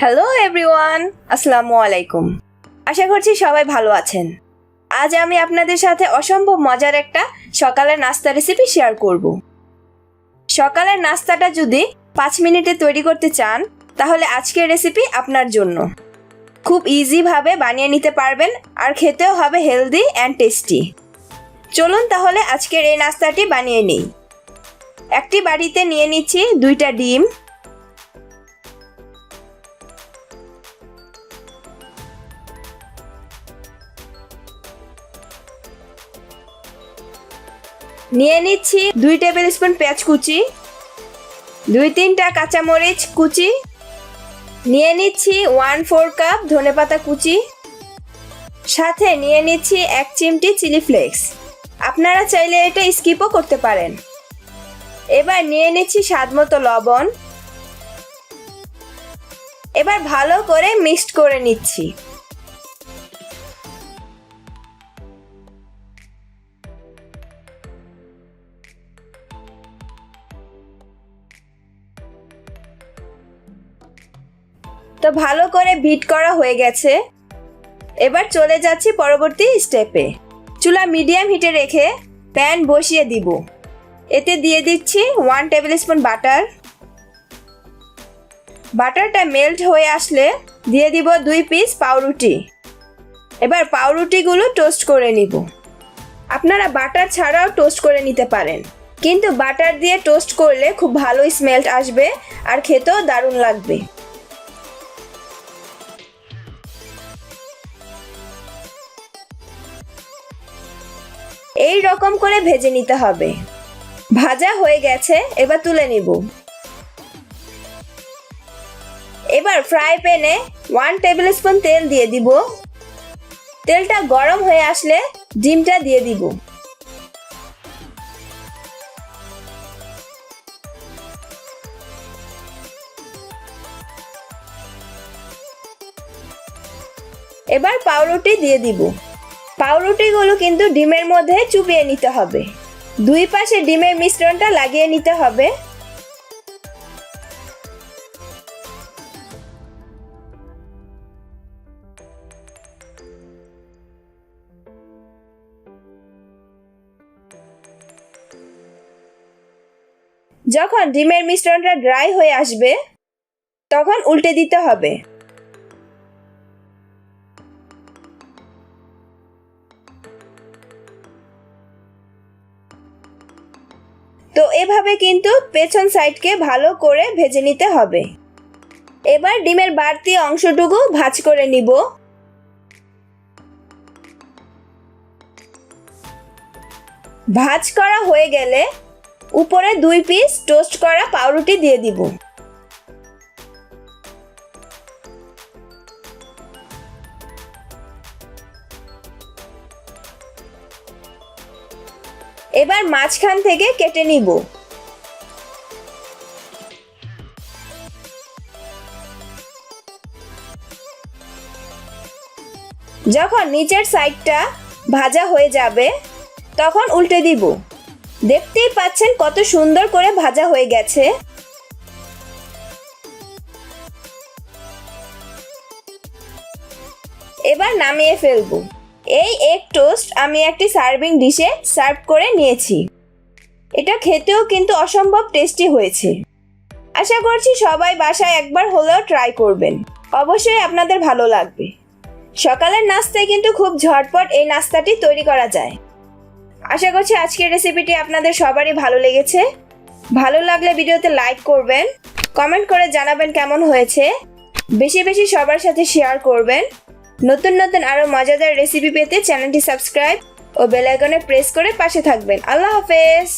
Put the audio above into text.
Hello everyone, আসসালামু আলাইকুম। আশা করছি সবাই ভালো আছেন। আজ আমি আপনাদের সাথে অসম্ভব মজার একটা সকালের নাস্তা রেসিপি শেয়ার করব। সকালের নাস্তাটা যদি 5 মিনিটে তৈরি করতে চান তাহলে আজকের রেসিপি আপনার জন্য। খুব ইজিভাবে বানিয়ে নিতে পারবেন আর খেতেও হবে হেলদি অ্যান্ড টেস্টি। চলুন তাহলে আজকের এই নাস্তাটি বানিয়ে নিই। একটি বাটিতে নিয়ে নিচ্ছি 2টা ডিম, নিয়ে নিচ্ছি 2 টেবিল স্পুন পেঁয়াজ কুচি, 2-3টা কাঁচামরিচ কুচি, নিয়ে নিচ্ছি 1/4 কাপ ধনেপাতা কুচি, সাথে নিয়ে নিচ্ছি 1 চিমটি চিলি ফ্লেক্স। আপনারা চাইলে এটা স্কিপও করতে পারেন। এবার নিয়ে নিচ্ছি স্বাদমতো লবণ। এবার ভালো করে মিক্সড করে নিচ্ছি। তো ভালো করে বিট করা হয়ে গেছে। এবার চলে যাচ্ছি পরবর্তী স্টেপে। চুলা মিডিয়াম হিটে রেখে প্যান বসিয়ে দিব। এতে দিয়ে দিচ্ছি 1 টেবিল স্পুন বাটার। বাটারটা মেল্ট হয়ে আসলে দিয়ে দিব 2 পিস পাউরুটি। এবার পাউরুটিগুলো টোস্ট করে নিব। আপনারা বাটার ছাড়াও টোস্ট করে নিতে পারেন, কিন্তু বাটার দিয়ে টোস্ট করলে খুব ভালো স্মেল আসবে আর খেতেও দারুণ লাগবে। এই রকম করে ভেজে নিতে হবে। ভাজা হয়ে গেছে, এবার তুলে নিব। এবার ফ্রাই প্যানে 1 টেবিল স্পুন তেল দিয়ে দিব। তেলটা গরম হয়ে আসলে ডিমটা দিয়ে দিব। এবার পাউরুটি দিয়ে দিব। পাউরুটিগুলো কিন্তু ডিমের মধ্যে চুবিয়ে নিতে হবে। 2 পাশে ডিমের মিশ্রণটা লাগিয়ে নিতে হবে। যখন ডিমের মিশ্রণটা ড্রাই হয়ে আসবে তখন উল্টে দিতে হবে। তো এভাবে কিন্তু পেছন সাইডকে ভালো করে ভেজে নিতে হবে। এবার ডিমের বাড়তি অংশটুকু ভাঁজ করে নিব। ভাঁজ করা হয়ে গেলে উপরে 2 পিস টোস্ট করা পাউরুটি দিয়ে দিব। এবার মাঝখান থেকে কেটে নিব। যখন নিচের সাইডটা ভাজা হয়ে যাবে তখন উল্টে দিব। দেখতেই পাচ্ছেন কত সুন্দর করে ভাজা হয়ে গেছে। এবার নামিয়ে ফেলবো। এই এগ টোস্ট আমি একটি সার্ভিং ডিশে সার্ভ করে নিয়েছি। এটা খেতেও কিন্তু অসম্ভব টেস্টি হয়েছে। আশা করছি সবাই বাসায় একবার হলেও ট্রাই করবেন। অবশ্যই আপনাদের ভালো লাগবে। সকালের নাস্তায় কিন্তু খুব ঝটপট এই নাস্তাটি তৈরি করা যায়। আশা করছি আজকের রেসিপিটি আপনাদের সবারই ভালো লেগেছে। ভালো লাগলে ভিডিওতে লাইক করবেন, কমেন্ট করে জানাবেন কেমন হয়েছে। বেশি বেশি সবার সাথে শেয়ার করবেন। নতুন নতুন আরো মজাদার রেসিপি পেতে চ্যানেলটি সাবস্ক্রাইব ও বেল আইকনে প্রেস করে পাশে থাকবেন। আল্লাহ হাফেজ।